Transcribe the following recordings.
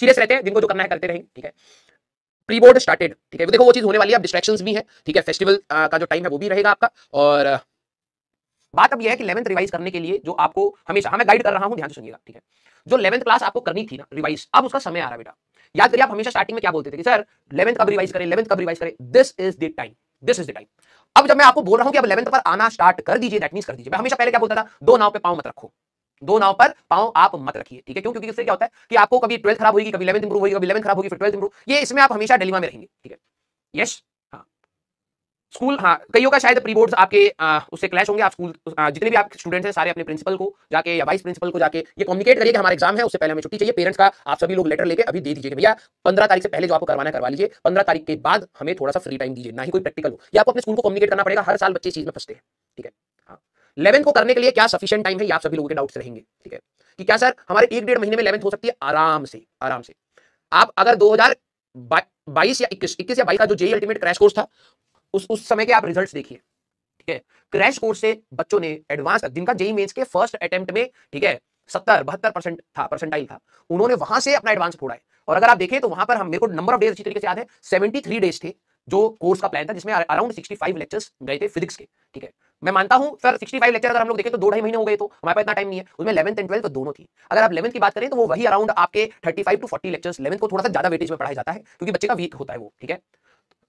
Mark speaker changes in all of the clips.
Speaker 1: Serious रहते हैं, जिनको जो करना है करते रहेंगे, ठीक है। प्री बोर्ड स्टार्टेड, ठीक है, देखो वो चीज होने वाली है, अब डिस्ट्रैक्शंस भी है, ठीक है, फेस्टिवल का जो टाइम है वो भी रहेगा आपका। और बात अब यह है कि 11th रिवाइज करने के लिए जो आपको हमेशा मैं गाइड कर रहा हूं, ध्यान से सुनिएगा, ठीक है। जो 11th क्लास आपको करनी थी ना रिवाइज, अब उसका समय आ रहा है बेटा। याद करिए, आप हमेशा स्टार्टिंग में क्या बोलते थे कि सर 11th कब रिवाइज करें, 11th कब रिवाइज करें, this is the time, this is the time. अब जब मैं आपको बोल रहा हूं कि अब 11th पर आना स्टार्ट कर दीजिए, दैट मींस कर दीजिए। मैं हमेशा पहले क्या बोलता था, दो नाव पे पांव मत रखो, दो नाव पर पांव आप मत रखिए, ठीक है। क्यों? क्योंकि इससे क्या होता है कि आपको कभी 12th खराब होगी, कभी 11th इंप्रूव होगी, कभी 11th खराब होगी, फिर 12th इंप्रूव, ये इसमें आप हमेशा डिलेमा में रहेंगे, ठीक है। यस, हाँ स्कूल, हाँ कईयों का शायद प्री बोर्ड्स आपके उससे क्लैश होंगे। आप स्कूल जितने भी आप स्टूडेंट्स हैं सारे अपने प्रिंसिपल को जाके या वाइस प्रिंसिपल को जाके ये कम्युनिकेट करिए कि हमारा एग्जाम है, उससे पहले हमें छुट्टी चाहिए। पेरेंट्स का आप सभी लोग लेटर लेके अभी दे दीजिए भैया 15 तारीख से पहले जो आपको करवाना है करवा लीजिए, 15 तारीख के बाद हमें थोड़ा सा फ्री टाइम दीजिए, ना ही कोई प्रैक्टिकल हो। ये आपको अपने स्कूल को कम्युनिकेट करना पड़ेगा, हर साल बच्चे इस चीज में फंसते हैं, ठीक है। हाँ 11th को करने के लिए क्या सफिशिएंट टाइम है, ये आप सभी लोगों के डाउट्स रहेंगे, ठीक है, कि क्या सर हमारे 1-1.5 महीने में 11th हो सकती है? आराम से, आराम से। आप अगर 2022 या 21 या 22 का जो जेईई अल्टीमेट क्रैश कोर्स था, उस समय के आप रिजल्ट्स देखिए, ठीक है। क्रैश कोर्स से बच्चों ने एडवांस, जिनका जेईई मेंस के फर्स्ट अटेम्प्ट में, ठीक है, 70-72% था, परसेंटाइल था, उन्होंने वहां से अपना एडवांस फोड़ा है। और अगर आप देखें तो वहां पर हम, मेरे को नंबर ऑफ डेज अच्छी तरीके से याद है, 73 डेज थे जो कोर्स का प्लान था, जिसमें अराउंड 65 लेक्चर्स गए थे फिजिक्स के, ठीक है। मैं मानता हूं सर 65 लेक्चर अगर हम लोग देखें तो 2-2.5 महीने हो गए, तो हमारे पास इतना टाइम नहीं है। उसमें 11th एंड 12th दोनों थी। अगर आप 11th की बात करें तो वो वही अराउंड आपके 35 टू 40 लेक्चर्स, 11th को थोड़ा सा ज्यादा वेटेज में पढ़ाया जाता है क्योंकि बच्चे का वीक होता है वो, ठीक है।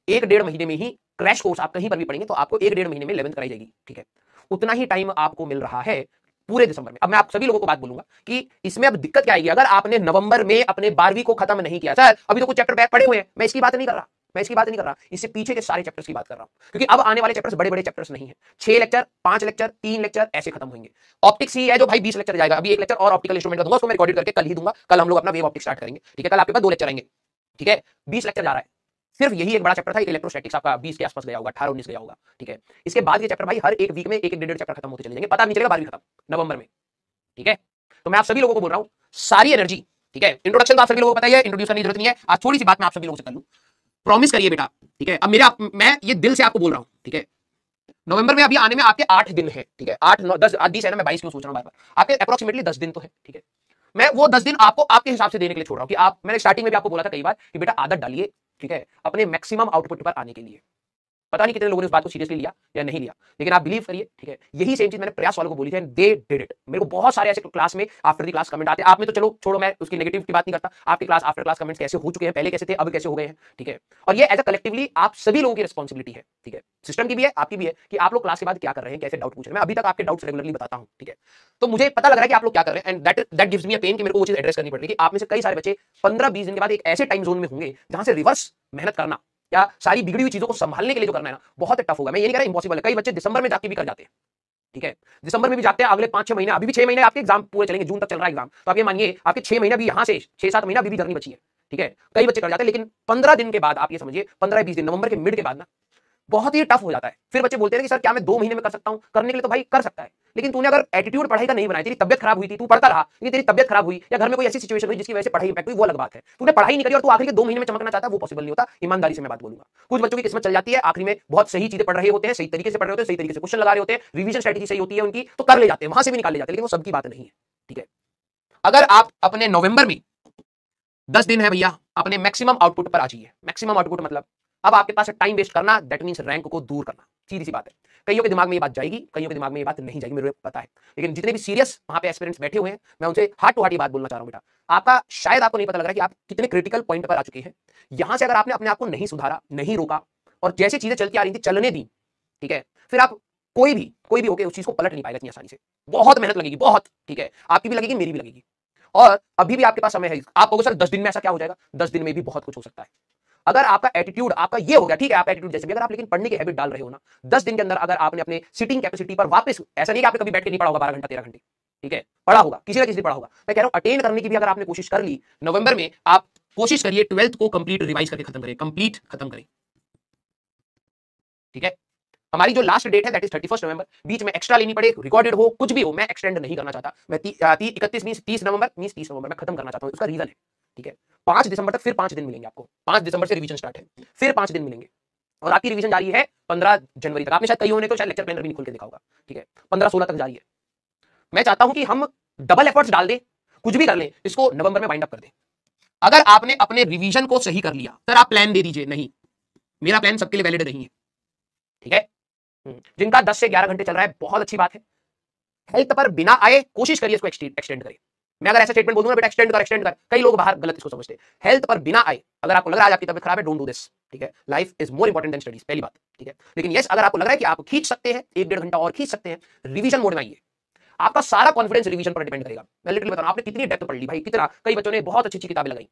Speaker 1: 1-1.5 महीने में ही क्रैश कोर्स आप कहीं पर भी पढ़ेंगे तो आपको 1-1.5 महीने में 11th कराई जाएगी, ठीक है। उतना ही टाइम आपको मिल रहा है पूरे दिसंबर में। अब मैं आप सभी लोगों को बात बोलूंगा कि इसमें अब दिक्कत क्या आएगी, अगर आपने नवंबर में अपने 12वीं को खत्म नहीं किया, सर अभी तो कुछ चैप्टर बैक पड़े हुए हैं, मैं इसकी बात नहीं कर रहा, मैं इसकी बात नहीं कर रहा, इससे पीछे के सारे चैप्टर्स की बात कर रहा हूं, क्योंकि अब आने वाले चैप्टर्स बड़े बड़े चैप्टर्स नहीं है। 6 लेक्चर, 5 लेक्चर, 3 लेक्चर ऐसे खत्म होंगे। ऑप्टिक्स ही है जो भाई 20 लेक्चर जाएगा। अभी 1 लेक्चर और ऑप्टिकल इंस्ट्रूमेंट का दूंगा, उसको मैं रिकॉर्डेड करके कल ही दूंगा। कल हम लोग अपना वेव ऑप्टिक्स स्टार्ट करेंगे, ठीक है। कल आपके पास 2 लेक्चर आएंगे, ठीक है। 20 लेक्चर जा रहा है, सिर्फ यही एक बड़ा चैप्टर था, एक इलेक्ट्रोस्टैटिक्स आपका 20 के आसपास गया होगा, 18-19 गया होगा, ठीक है। इसके बाद ये चैप्टर भाई हर एक वीक में एक 1.5 चैप्टर खत्म होते चले जाएंगे, पता नहीं चलेगा 12वीं खत्म नवंबर में, ठीक है। तो मैं आप सभी लोगों को बोल रहा हूं, सारी एनर्जी, ठीक है। इंट्रोडक्शन तो आप सभी लोगों को पता ही है, इंट्रोड्यूस करने की जरूरत नहीं है। आज थोड़ी सी बात मैं आप सभी लोगों से कर लूं, प्रॉमिस करिए बेटा, ठीक है। अब मैं ये दिल से आपको बोल रहा हूं, ठीक है। नवंबर में अभी आने में आपके 8 दिन है, ठीक है। 8, 9, 10, आज 20 है ना, मैं 22 क्यों सोच रहा हूं बार बार, आपके अप्रोक्सीमेटली 10 दिन तो है, ठीक है। मैं वो 10 दिन आपको आपके हिसाब से देने के लिए छोड़ रहा हूं कि आप, मैंने स्टार्टिंग में भी आपको बोला था कई बार कि बेटा आदत डालिए, ठीक है, अपने मैक्सिमम आउटपुट पर आने के लिए। पता नहीं कितने लोगों ने उस बात को सीरियसली लिया या नहीं लिया, लेकिन आप बिलीव करिए, ठीक है। यही सेम चीज मैंने प्रयास वालों को बोली थी, दे डिड इट। मेरे को बहुत सारे ऐसे क्लास में आफ्टर द क्लास कमेंट आते हैं। आप में तो चलो छोड़ो, मैं उसकी नेगेटिव की बात नहीं करता, आपकी क्लास आफ्टर क्लास कमेंट्स कैसे हो चुके हैं, पहले कैसे थे, अब कैसे हो गए हैं, ठीक है। और ये एज अ कलेक्टिवली आप सभी लोगों की रिस्पॉन्सिबिलिटी है, ठीक है। सिस्टम की भी है, आपकी भी है, कि आप लोग क्लास के बाद क्या कर रहे हैं, कैसे डाउट पूछ रहे हैं। मैं अभी तक आपके डाउट्स रेगुलरली बताता हूं, ठीक है। तो मुझे पता लग रहा है कि आप लोग क्या कर रहे हैं, and that gives me a pain कि मेरे को वो चीज एड्रेस करनी पड़ रही है कि आप में से कई सारे बच्चे 15-20 दिन के बाद एक ऐसे टाइम जोन में होंगे जहां से रिवर्स मेहनत करना या सारी बिगड़ी हुई चीजों को संभालने के लिए जो करना है ना, बहुत टफ होगा। मैं ये नहीं कह रहा इंपॉसिबल है, कई बच्चे दिसंबर में जाके भी कर जाते हैं, ठीक है। दिसंबर में भी जाते हैं, अगले 5-6 महीने, अभी भी 6 महीने आपके एग्जाम पूरे चलेंगे, जून तक चल रहा है एग्जाम, तो आप ये मानिए आपके 6 महीने भी यहां से 6-7 महीना अभी भी जर्नी बची है, ठीक है। कई बच्चे कर जाते हैं, लेकिन 15 दिन के बाद आप ये समझिए, 15-20 दिन नवंबर के मिड के बाद ना बहुत ही टफ हो जाता है। फिर बच्चे बोलते हैं कि सर क्या मैं 2 महीने में कर सकता हूं, करने के लिए तो भाई कर सकता है, लेकिन तूने अगर एटीट्यूड पढ़ाई का नहीं बनाया, तेरी तबियत खराब हुई थी, तू पढ़ता रहा, लेकिन तेरी तबियत खराब हुई या घर में कोई ऐसी सिचुएशन हुई जिसकी वजह से पढ़ाई इंपैक्ट हुई, वो अलग बात है। तूने पढ़ाई नहीं करी और तू आखिरी के 2 महीने में चमकना चाहता है, वो पॉसिबल नहीं होता। ईमानदारी से मैं बात बोलूंगा, कुछ बच्चों की किस्मत चल जाती है, आखिरी में बहुत सही चीजें पढ़ रहे होते हैं, सही तरीके से पढ़ रहे होते हैं, सही तरीके से क्वेश्चन लगा रहे होते हैं, रिवीजन स्ट्रेटजी सही होती है उनकी, तो कर ले जाते हैं, वहां से भी निकाल ले जाते हैं, लेकिन वो सबकी बात नहीं है, ठीक है। अगर आप अपने नवंबर में 10 दिन है भैया, अपने मैक्सिमम आउटपुट पर आ जाइए। मैक्सिमम आउटपुट मतलब अब आपके पास टाइम वेस्ट करना, दैट मींस रैंक को दूर करना, सीधी सी बात है। कईयों के दिमाग में ये बात जाएगी, कईयों के दिमाग में ये बात नहीं जाएगी, मेरे को पता है। लेकिन जितने भी सीरियस वहां पे एस्पिरेंट्स बैठे हुए हैं, मैं उनसे हार्ट टू हार्ट ये बात बोलना चाह रहा हूं, बेटा आपका शायद आपको नहीं पता लग रहा है कि आप कितने क्रिटिकल पॉइंट पर आ चुके हैं। यहां से अगर आपने अपने आप को नहीं सुधारा, नहीं रोका, और जैसे चीजें चलती आ रही थी चलने दी, ठीक है, फिर आप कोई भी होके उस चीज को पलट नहीं पाएगा इतनी आसानी से। बहुत मेहनत लगेगी, बहुत, ठीक है, आपकी भी लगेगी, मेरी भी लगेगी। और अभी भी आपके पास समय है। आप कहोगे सर 10 दिन में ऐसा क्या हो जाएगा, 10 दिन में भी बहुत कुछ हो सकता है। अगर आपका एटीट्यूड आपका ये हो गया, ठीक है, आप एटीट्यूड जैसे भी, अगर आप लेकिन पढ़ने की हैबिट डाल रहे हो ना, 10 दिन के अंदर अगर आपने अपने सिटिंग कैपेसिटी पर वापस, ऐसा नहीं कि आपने कभी बैठ के नहीं पढ़ा होगा 12 घंटा 13 घंटे, ठीक है, पढ़ा होगा, किसी ना किसी दिन पढ़ा होगा। मैं कह रहा हूं अटेन करने की भी अगर आपने कोशिश कर ली, नवंबर में आप कोशिश करिए 12th को कंप्लीट रिवाइज करके खत्म करें, कंप्लीट खत्म करें, ठीक है। हमारी जो लास्ट डेट है दैट इज 31 नवंबर। बीच में एक्स्ट्रा लेनी पड़े, रिकॉर्डेड हो, कुछ भी हो, मैं एक्सटेंड नहीं करना चाहता। मैं 31 मींस 30 नवंबर मींस 30 नवंबर मैं खत्म करना चाहता हूं। उसका रीजन है, ठीक है, 5 दिसंबर तक फिर 5 दिन मिलेंगे आपको। 5 दिसंबर से रिवीजन स्टार्ट है, फिर 5 दिन मिलेंगे, और आपकी रिवीजन जारी है 15 जनवरी तक। आपने शायद कईयों ने तो शायद लेक्चर प्लानर भी नहीं खोल के देखा होगा, ठीक है, 15-16 तक जारी है। मैं चाहता हूं कि हम डबल एफर्ट्स डाल दें, कुछ भी कर लें, इसको नवंबर में वाइंड अप कर दें। अगर आपने अपने रिवीजन को सही कर लिया, सर आप प्लान दे दीजिए, नहीं, मेरा प्लान सबके लिए वैलिड नहीं है, ठीक है। जिनका 10 से 11 घंटे चल रहा है, बहुत अच्छी बात है। हेल्थ पर बिना आए कोशिश करिए इसको एक्सटेंड करें। मैं अगर ऐसा स्टेटमेंट बोल दूंगा बेटा एक्सटेंड कर, कई लोग बाहर गलत इसको समझते हैं। हेल्थ पर बिना आए, अगर आपको लग रहा है आज आपकी तबीयत खराब है, डोंट डू दिस, ठीक है। Life is more important then studies, पहली बात, ठीक है। लेकिन यस, अगर आपको लग रहा है कि आप खींच सकते हैं, 1-1.5 घंटा और खींच सकते हैं, रिवीजन मोड में आइए। आपका सारा कॉन्फिडेंस रिवीजन पर डिपेंड करेगा। मैं लिटरली बता रहा हूं, आपने कितनी डेप्थ पढ़ ली भाई, कितना, कई बच्चों ने बहुत अच्छी किताबें लगाई,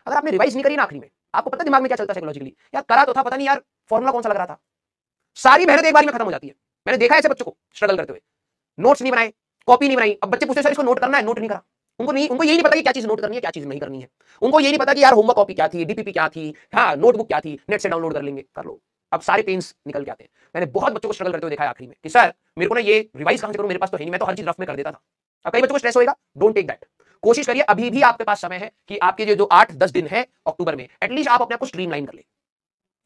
Speaker 1: अगर आपने रिवाइज नहीं करी ना आखिरी में, आपको पता दिमाग में क्या चलता है साइकोलॉजिकली, यार करा तो था, पता नहीं यार फॉर्मूला कौन सा लग रहा था, सारी मेहनत एक बार में खत्म हो जाती है। मैंने देखा है ऐसे बच्चों को स्ट्रगल करते हुए, नोट्स नहीं बनाए, कॉपी नहीं बनाई, अब बच्चे पूछते सर इसको नोट करना है, नोट नहीं करा। उनको यही नहीं पता कि क्या चीज नोट करनी है, क्या चीज नहीं करनी है। उनको यही नहीं पता कि यार होमवर्क कॉपी क्या थी, डीपीपी क्या थी, हाँ नोटबुक क्या थी, नेट से डाउनलोड कर लेंगे, कर लो। अब सारे पेन्स निकल के आते हैं। मैंने बहुत बच्चों को स्ट्रगल करते हुए देखा है आखिरी में कि सर मेरे को ना ये रिवाइज कहां से करूं, मेरे पास तो है नहीं, मैं तो हर चीज रफ में कर देता था। अब कई बच्चों को स्ट्रेस होएगा, डोंट टेक दैट। कोशिश करिए, अभी भी आपके पास समय है कि आपके जो 8-10 दिन है अक्टूबर में, एटलीस्ट आप अपने आप को स्ट्रीमलाइन कर ले,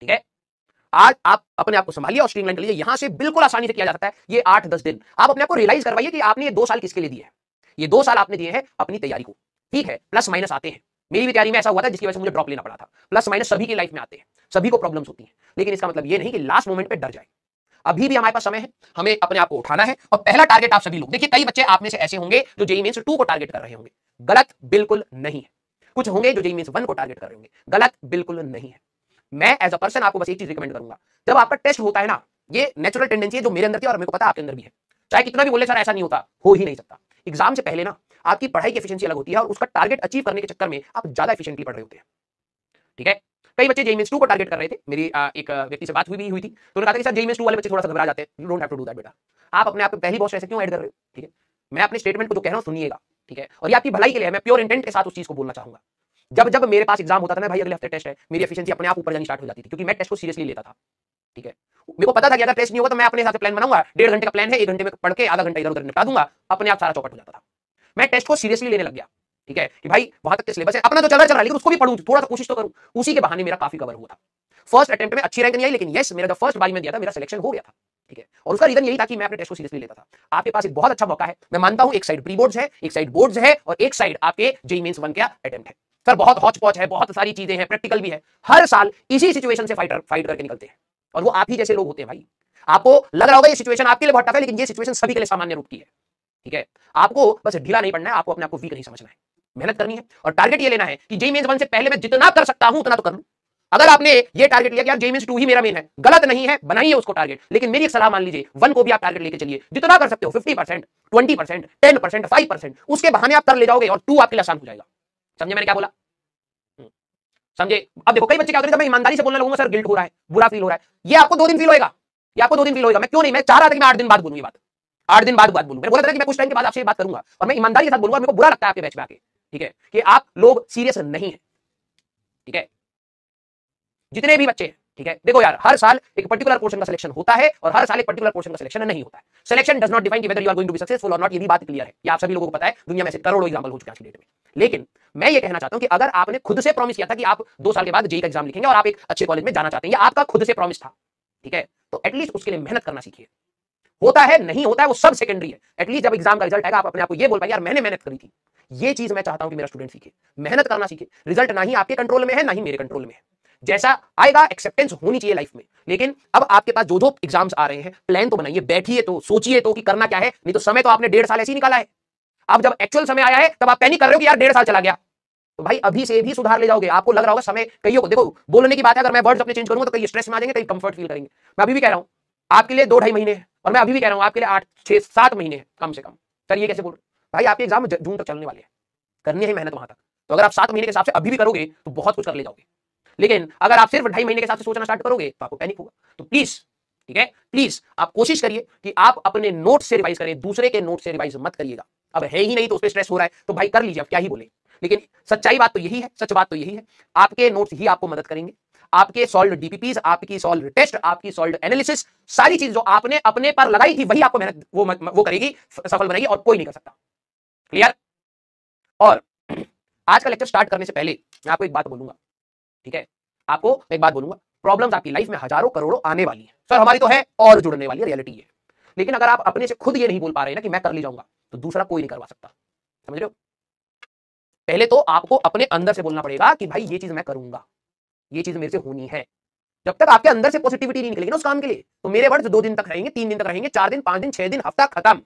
Speaker 1: ठीक है। आज आप अपने आप को संभालिए और स्ट्रीमलाइन कर लीजिए, यहां से बिल्कुल आसानी से किया जा सकता है। ये 8-10 दिन आप अपने आप को रियलाइज करवाइए कि आपने ये 2 साल किसके लिए दिए हैं। ये 2 साल आपने दिए हैं अपनी तैयारी को, ठीक है। प्लस माइनस आते हैं, मेरी भी तैयारी में ऐसा हुआ था जिसकी वजह से मुझे ड्रॉप लेना पड़ा था। प्लस माइनस सभी की लाइफ में आते हैं, सभी को प्रॉब्लम्स होती हैं, लेकिन इसका मतलब ये नहीं कि लास्ट मोमेंट पे डर जाए। अभी भी हमारे पास समय है, हमें अपने आप को उठाना है। और पहला टारगेट आप सभी लोग देखिए, कई बच्चे आप में से ऐसे होंगे जो जेईई मेंस 2 को टारगेट कर रहे होंगे, गलत बिल्कुल नहीं है। कुछ होंगे जो जेईई मेंस 1 को टारगेट कर रहे होंगे, गलत बिल्कुल नहीं है। मैं एज अ पर्सन आपको बस एक चीज रिकमेंड करूंगा, जब आपका टेस्ट होता है ना, ये नेचुरल टेंडेंसी है जो मेरे अंदर थी और मेरे को पता आपके अंदर भी है, चाहे कितना भी बोले सर ऐसा नहीं होता, हो ही नहीं सकता। एग्जाम से पहले ना आपकी पढ़ाई की एफिशिएंसी अलग होती है और उसका टारगेट अचीव करने के चक्कर में आप ज्यादा एफिशिएंटली पढ़ रहे होते हैं, ठीक है। कई बच्चे जेईई मेंस 2 को टारगेट कर रहे थे, मेरी एक व्यक्ति से बात हुई थी, तो उन्होंने कहा कि सर जेईई मेंस 2 वाले बच्चे थोड़ा सा घबरा जाते हैं, you don't have to do that बेटा। आप अपने आप को पहली बॉस ऐसे क्यों ऐड कर रहे हो, ठीक है। मैं अपने स्टेटमेंट को जो कह रहा हूं सुनिएगा, ठीक है, और ये आपकी भलाई के लिए है, मैं प्योर इंटेंट के साथ उस चीज को बोलना चाहूंगा। जब जब मेरे पास एग्जाम होता था ना भाई, अगले हफ्ते टेस्ट है, मेरी एफिशिएंसी अपने आप ऊपर जानी स्टार्ट हो जाती थी, क्योंकि मैं टेस्ट को सीरियसली लेता था, ठीक है। मेरे को पता था कि अगर टेस्ट नहीं होगा तो मैं अपने हिसाब से प्लान बनाऊंगा, 1.5 घंटे का प्लान है, 1 घंटे में पढ़ के आधा घंटा इधर उधर निपटा दूंगा, अपने आप सारा चौपट हो जाता था। मैं टेस्ट को सीरियसली लेने लग गया, ठीक है, कि भाई वहां तक के सिलेबस है, अपना तो चल रहा है लेकिन उसको भी पढ़ूं, थोड़ा सा कोशिश तो करूं। उसी के बहाने मेरा काफी कवर हुआ था। फर्स्ट अटेम्प्ट में अच्छी रैंक नहीं आई, लेकिन यस मेरा जो फर्स्ट बारी में दिया था मेरा सिलेक्शन हो गया था, ठीक है। और उसका रीजन यही था कि मैं अपने टेस्ट को सीरियसली लेता था। आपके पास एक बहुत अच्छा मौका है, मैं मानता हूं, एक साइड प्री बोर्ड्स है, एक साइड बोर्ड्स है, और एक साइड आपके जेईई मेंस 1 का अटेम्प्ट है। सर बहुत हौच पौच है, बहुत सारी चीजें हैं, प्रैक्टिकल भी है, हर साल इसी सिचुएशन से फाइट करके निकलते हैं, और वो आप ही जैसे लोग होते हैं भाई। आपको लग रहा होगा ये सिचुएशन आपके लिए बहुत टफ है, लेकिन ये सिचुएशन सभी के लिए सामान्य रूप की है, ठीक है। आपको बस ढीला नहीं पड़ना है, आपको अपने आप को वीक नहीं समझना है, मेहनत करनी है, और टारगेट ये लेना है कि जेईई मेंस 1 से पहले मैं जितना कर सकता हूं उतना तो कर लूं। अगर आपने ये टारगेट लिया कि यार जेईई मेंस 2 ही मेरा मेन है, गलत नहीं है, बनाइए उसको टारगेट, लेकिन मेरी एक सलाह मान लीजिए, 1 को भी आप टारगेट लेके चलिए, जितना कर सकते हो, 50%, 20%, 10%, 5%, उसके बहाने आप कर ले जाओगे और 2 आपके लिए आसान हो जाएगा। समझे मैंने क्या बोला, समझे। अब देखो कई बच्चे क्या होते हैं, मैं ईमानदारी से बोलने लगूंगा सर गिल्ट हो रहा है, बुरा फील हो रहा है, ये आपको 2 दिन फील होएगा, ये आपको 2 दिन फील होएगा। मैं क्यों नहीं, मैं चाह रहा था कि मैं 8 दिन बाद बोलूं ये बात, 8 दिन बाद बोलूं। मैंने बोला था कि मैं कुछ टाइम के बाद आपसे ये बात करूंगा और मैं ईमानदारी के साथ बोलूंगा। मेरे को बुरा लगता है आपके बैच में आके, ठीक है, कि आप लोग सीरियस नहीं है, ठीक है, जितने भी बच्चे हैं, ठीक है। देखो यार, हर साल एक पर्टिकुलर पोर्शन का सिलेक्शन होता है और हर साल एक पर्टिकुलर पोर्शन का सिलेक्शन नहीं होता है। Selection does not define whether you are going to be successful और नॉट, ये भी बात क्लियर है, ये आप सभी लोगों को पता है, दुनिया में से करोड़ों एग्जांपल हो चुके हैं आज की डेट में। लेकिन मैं ये कहना चाहता हूं कि अगर आपने खुद से प्रॉमिस किया था कि आप 2 साल के बाद जेईई का एग्जाम लिखेंगे और आप एक अच्छे कॉलेज में जाना चाहते हैं, ये आपका खुद से प्रॉमिस था, ठीक है, तो एटलीस्ट उसके लिए मेहनत करना सीखिए। होता है नहीं होता है वो सब सेकेंडरी है, एटलीस्ट जब एग्जाम का रिजल्ट आएगा आप अपने आप को ये बोल पाए यार मैंने मेहनत करी थी। ये चीज मैं चाहता हूं कि मेरा स्टूडेंट सीखे, मेहनत करना सीखे। रिजल्ट ना ही आपके कंट्रोल में है ना ही मेरे कंट्रोल में है, जैसा आएगा एक्सेप्टेंस होनी चाहिए लाइफ में। लेकिन अब आपके पास जो एग्जाम्स आ रहे हैं, प्लान तो बनाइए, बैठिए तो सोचिए तो कि करना क्या है, नहीं तो समय तो आपने 1.5 साल ऐसे ही निकाला है। अब जब एक्चुअल समय आया है तब आप पैनिक कर रहे हो कि यार 1.5 साल चला गया, तो भाई अभी से भी सुधार ले जाओगे। आपको लग रहा होगा समय, कईयों को देखो बोलने की बात है, अगर मैं वर्ड्स अपने चेंज करूंगा तो कई स्ट्रेस में आ जाएंगे, कई कंफर्ट फील करेंगे। मैं अभी भी कह रहा हूं आपके लिए 2-2.5 महीने है, और मैं अभी भी कह रहा हूं आपके लिए 8-6-7 महीने है कम से कम। सर ये कैसे बोल रहे भाई, आपके एग्जाम जून तक चलने वाले हैं, करनी है मेहनत वहां तक। तो अगर आप 7 महीने के हिसाब से अभी भी करोगे तो बहुत कुछ कर ले जाओगे। लेकिन अगर आप सिर्फ 2.5 महीने के हिसाब से सोचना स्टार्ट करोगे तो आपको पैनिक होगा। तो प्लीज, ठीक है, प्लीज आप कोशिश करिए कि आप अपने नोट से रिवाइज करें, दूसरे के नोट से रिवाइज मत करिएगा। अब है ही नहीं तो उस पर स्ट्रेस हो रहा है तो भाई कर लीजिए, अब क्या ही बोले। लेकिन सच्चाई बात तो यही है, सच बात तो यही है, आपके नोट्स ही आपको मदद करेंगे। आपके सॉल्व डीपीपीज, आपकी सॉल्व टेस्ट, आपकी सॉल्व एनालिसिस, सारी चीज जो आपने अपने पर लगाई थी वही आपको मेहनत वो करेगी, सफल बनेगी, और कोई नहीं कर सकता। क्लियर। और आज का लेक्चर स्टार्ट करने से पहले मैं आपको एक बात बोलूंगा, ठीक है, आपको एक बात बोलूंगा, प्रॉब्लम्स आपकी लाइफ में हजारों करोड़ों आने वाली है सर, हमारी तो है और जुड़ने वाली है, रियलिटी है। लेकिन अगर आप अपने से खुद ये नहीं बोल पा रहे ना कि मैं कर ले जाऊंगा, तो दूसरा कोई नहीं करवा सकता। समझ रहे हो। पहले तो आपको अपने अंदर से बोलना पड़ेगा कि भाई ये चीज मैं करूंगा, ये चीज मेरे से होनी है। जब तक आपके अंदर से पॉजिटिविटी नहीं निकलेगी ना उस काम के लिए, तो मेरे वर्ड्स 2 दिन तक रहेंगे, 3 दिन तक रहेंगे, 4 दिन, 5 दिन, 6 दिन, हफ्ता, खत्म।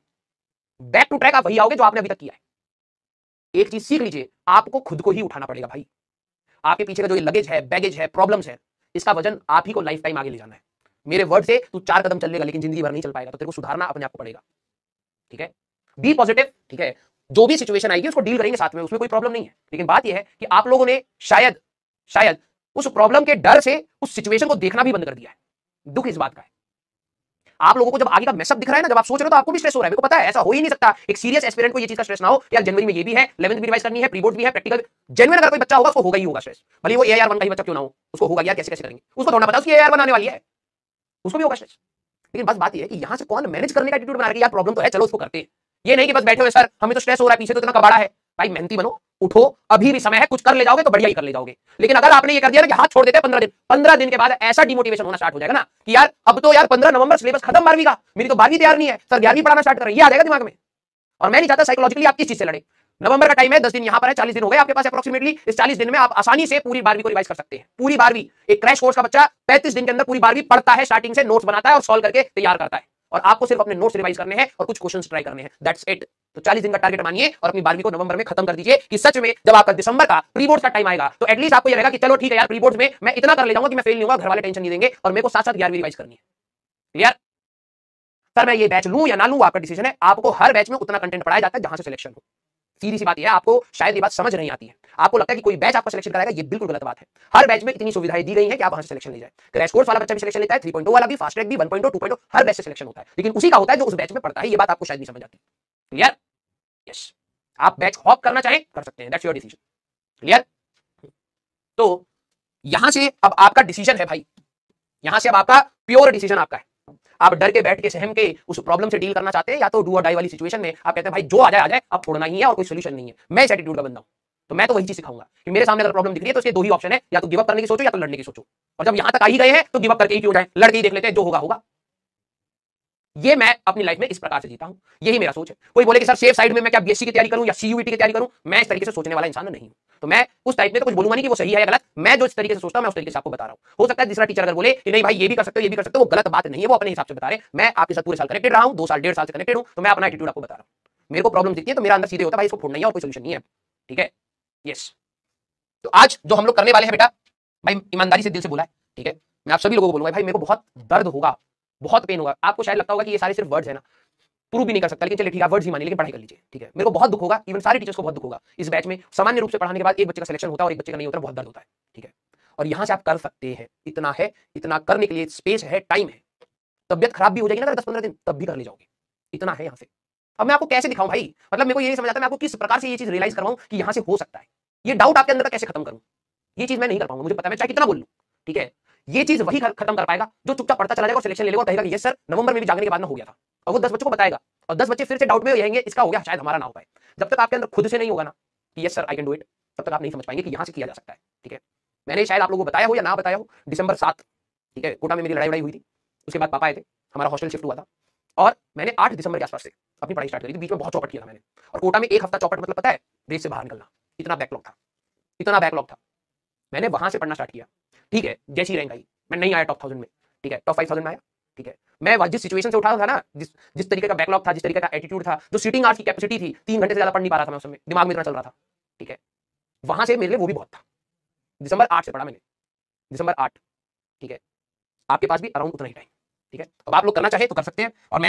Speaker 1: बैक टू ट्रैक आप वही आओगे जो आपने अभी तक किया है। एक चीज सीख लीजिए, आपको खुद को ही उठाना पड़ेगा भाई। आपके पीछे का जो ये लगेज है, बैगेज है, प्रॉब्लम्स है, इसका वजन आप ही को लाइफ टाइम आगे ले जाना है। मेरे वर्ड से तू 4 कदम चल लेगा लेकिन जिंदगी भर नहीं चल पाएगा, तो तेरे को सुधारना अपने आप को पड़ेगा। ठीक है, बी पॉजिटिव। ठीक है, जो भी सिचुएशन आएगी उसको डील करेंगे साथ में, उसमें कोई प्रॉब्लम नहीं है। लेकिन बात यह है कि आप लोगों ने शायद शायद उस प्रॉब्लम के डर से उस सिचुएशन को देखना भी बंद कर दिया है। दुख इस बात का है, आप लोगों को जब आगे का मैसअप दिख रहा है ना, जब आप सोच रहे हो तो आपको भी स्ट्रेस हो रहा है। मेरे को पता है ऐसा हो ही नहीं सकता एक सीरियस एस्पिरेंट को ये चीज का स्ट्रेस ना हो यार, जनवरी में ये भी है, 11th भी रिवाइज करनी है, प्री बोर्ड भी है, प्रैक्टिकल। जेन्युइन अगर कोई बच्चा होगा उसको होगा ही होगा स्ट्रेस, भले वो AR1 का ही बच्चा क्यों ना हो, उसको होगा यार कैसे कैसे करेंगे, उसको थोड़ा पता उसकी AR1 आने वाली है, उसको भी होगा स्ट्रेस। लेकिन बस बात यह है कि यहां से कौन मैनेज करने का एटीट्यूड बना रहा है, यार प्रॉब्लम तो है चलो उसको करते हैं। ये नहीं कि बस बैठे हुए सर हमें तो स्ट्रेस हो रहा है, पीछे तो इतना कबाड़ा है। भाई मेहनती बनो, उठो, अभी भी समय है, कुछ कर ले जाओगे तो बढ़िया ही कर ले जाओगे। लेकिन अगर आपने ये कर दिया ना कि हाथ छोड़ देते हैं 15 दिन के बाद ऐसा डिमोटिवेशन होना स्टार्ट हो जाएगा ना कि यार अब तो यार 15 नवंबर सिलेबस खत्म 12वीं का, मेरी तो 12वीं तैयार नहीं है, सर 11वीं पढ़ाना स्टार्ट कर रहे हैं, ये आ जाएगा दिमाग में। और मैं नहीं चाहता साइकोलॉजिकली आप किस चीज से लड़े। नवंबर का टाइम है, 10 दिन यहां पर है, 40 दिन हो गए आपके पास अप्रोक्सीमेटली। इस 40 दिन में आप आसानी से पूरी 12वीं को रिवाइज कर सकते हैं। पूरी 12वीं, एक क्रैश कोर्स का बच्चा 35 दिन के अंदर पूरी 12वीं पढ़ता है, स्टार्टिंग से नोट्स बनाता है और सॉल्व करके तैयार करता है। और आपको सिर्फ अपने नोट्स रिवाइज करने हैं और कुछ क्वेश्चंस ट्राई करने हैं, दैट्स इट। तो 40 दिन का टारगेट मानिए और अपनी 12वीं को नवंबर में खत्म कर दीजिए कि सच में जब आपका दिसंबर का प्री बोर्ड का टाइम आएगा तो एटलीस्ट आपको ये रहेगा कि चलो ठीक है यार, प्री बोर्ड में मैं इतना कर ले जाऊंगा कि मैं फेल नहीं होगा, घर वाले टेंशन नहीं देंगे और मेरे को साथ साथ 11वीं रिवाइज करनी है। क्लियर? सर मैं ये बैच लूं या ना लूं आपका डिसीजन है। आपको हर बैच में उतना कंटेंट पढ़ाया जाता है जहां से सिलेक्शन हो। सीधी सी बात यह है, आपको शायद ये बात समझ नहीं आती है। आपको लगता है कि कोई बैच आपका सिलेक्शन कराएगा, ये बिल्कुल गलत बात है। हर बैच में इतनी सुविधाएं दी गई हैं कि आप वहां से सिलेक्शन ले जाए। क्रैश कोर्स वाला बच्चा भी सिलेक्शन लेता है, 3.0 वाला भी, फास्ट ट्रैक भी, 1.0, 2.0, हर बैच से सिलेक्शन होता है, लेकिन उसी का होता है जो उस बैच में पढ़ता है। ये बात आपको शायद नहीं समझ आती। क्लियर? यस, आप बैच हॉप करना चाहें कर सकते हैं, दैट्स योर डिसीजन। क्लियर? तो यहां से अब आपका डिसीजन है भाई, यहां से अब आपका प्योर डिसीजन आपका है। आप डर के बैठ के सहम के उस प्रॉब्लम से डील करना चाहते हैं, या तो डू और डाई वाली सिचुएशन में आप कहते हैं भाई जो आ जाए अब छोड़ना ही है और कोई सोल्यूशन नहीं है। मैं इस एटीट्यूड का बंदा हूं, तो मैं तो वही चीज सिखाऊंगा कि मेरे सामने अगर प्रॉब्लम दिख रही है तो इसके दो ही ऑप्शन है, या तो गिव अप करने की सोचो या तो लड़ने की सोचो। और जब यहां तक आ ही गए हैं तो गिव अप करके ही क्यों जाए, लड़के ही देख लेते हैं, जो होगा होगा। ये मैं अपनी लाइफ में इस प्रकार से जीता हूं, यही मेरा सोच है। कोई बोले कि सर सेफ साइड में मैं क्या BSc की तैयारी करूं या CUET की तैयारी करूं, मैं इस तरीके से सोचने वाला इंसान नहीं हूं। तो मैं उस टाइप में तो कुछ बोलूंगा नहीं कि वो सही है या गलत। मैं जो इस तरीके से सोचता हूं मैं उस तरीके से आपको बता रहा हूं। हो सकता है दूसरा टीचर अगर बोले कि नहीं भाई ये भी कर सकते हो ये भी कर सकते हो, वो गलत बात नहीं है, वो अपने हिसाब से बता रहे। मैं आपके साथ पूरे साल कनेक्टेड रहा हूं, 2 साल 1.5 साल से कनेक्टेड हूं, तो मैं अपना एटीट्यूड आपको बता रहा हूं। मेरे को प्रॉब्लम दिखती है तो मेरा अंदर सीधे होता है भाई इसको फोड़ना ही है और कोई सोल्यूशन नहीं है। ठीक है? यस। तो आज जो हम लोग करने वाले हैं बेटा, भाई ईमानदारी से दिल से बोला है, ठीक है, मैं आप सभी लोगों को बोलूंगा भाई मेरे को बहुत दर्द होगा, बहुत पेन होगा। आपको शायद लगता होगा कि ये सारे सिर्फ वर्ड्स है ना, प्रूव भी नहीं कर सकता, लेकिन चलिए ठीक है वर्ड्स ही मानिए, लेकिन पढ़ाई कर लीजिए। ठीक है, मेरे को बहुत दुख होगा, इवन सारे टीचर्स को बहुत दुख होगा। इस बैच में सामान्य रूप से पढ़ाने के बाद एक बच्चे का सिलेक्शन होता है और एक बच्चे का नहीं होता, बहुत दर्द होता है। ठीक है, और यहां से आप कर सकते हैं, इतना है, इतना करने के लिए स्पेस है, टाइम है। तबियत खराब भी हो जाएगी ना 10-15 दिन, तब भी कर ले जाओगे, इतना है यहाँ से। अब मैं आपको कैसे दिखाऊं भाई, मतलब मेरे को ये नहीं समझ आता मैं आपको किस प्रकार से ये चीज रियलाइज करवाऊं कि यहां से हो सकता है। ये डाउट आपके अंदर का कैसे खत्म करूं, ये चीज मैं नहीं कर पाऊंगा, मुझे पता है, मैं चाहे कितना बोल लूं। ठीक है, ये चीज वही खत्म कर पाएगा जो चुपचाप पढ़ता चला जाएगा और सिलेक्शन ले लेगा और कहेगा कि यस सर नवंबर में भी जागने के बाद ना हो गया था, और वो 10 बच्चों को बताएगा और 10 बच्चे फिर से डाउट में रहेंगे, इसका हो गया शायद हमारा ना हो पाए। जब तक आपके अंदर खुद से नहीं होगा ना कि yes sir I can do it, तब तक आप नहीं समझ पाएंगे कि यहां से किया जा सकता है। ठीक है, मैंने शायद आप लोगों को बताया हो या ना बताया हो, दिसंबर 7, ठीक है, कोटा में मेरी लड़ाई हुई थी, उसके बाद पापा आए थे, हमारा हॉस्टल शिफ्ट हुआ था और मैंने 8 दिसंबर के आसपास से अपनी पढ़ाई स्टार्ट करी थी। बीच में बहुत चौपट किया था मैंने, और कोटा में 1 हफ्ता चौपट मतलब पता है, रेस से बाहर निकलना, इतना बैकलॉग था, इतना बैकलॉग था। मैंने वहां से पढ़ना स्टार्ट किया। ठीक है, जैसी रैंक आई, मैं नहीं आया टॉप 1000 में, ठीक है, टॉप 5000 में आया। ठीक है, मैं जिस सिचुएशन से उठा था ना, जिस तरीके का बैकलॉग था, जिस तरीके का एटीट्यूड था, जो सीटिंग आवर्स की कैपेसिटी थी, 3 घंटे से ज्यादा पढ़ नहीं पा रहा था मैं उस समय, दिमाग में इतना चल रहा था। ठीक है, वहां से मेरे लिए वो भी बहुत था। दिसंबर 8 से पढ़ा मैंने, दिसंबर 8। ठीक है, आपके पास भी अराउंड उतना ही टाइम। ठीक है, अब आप लोग करना चाहे तो कर सकते हैं, और मैं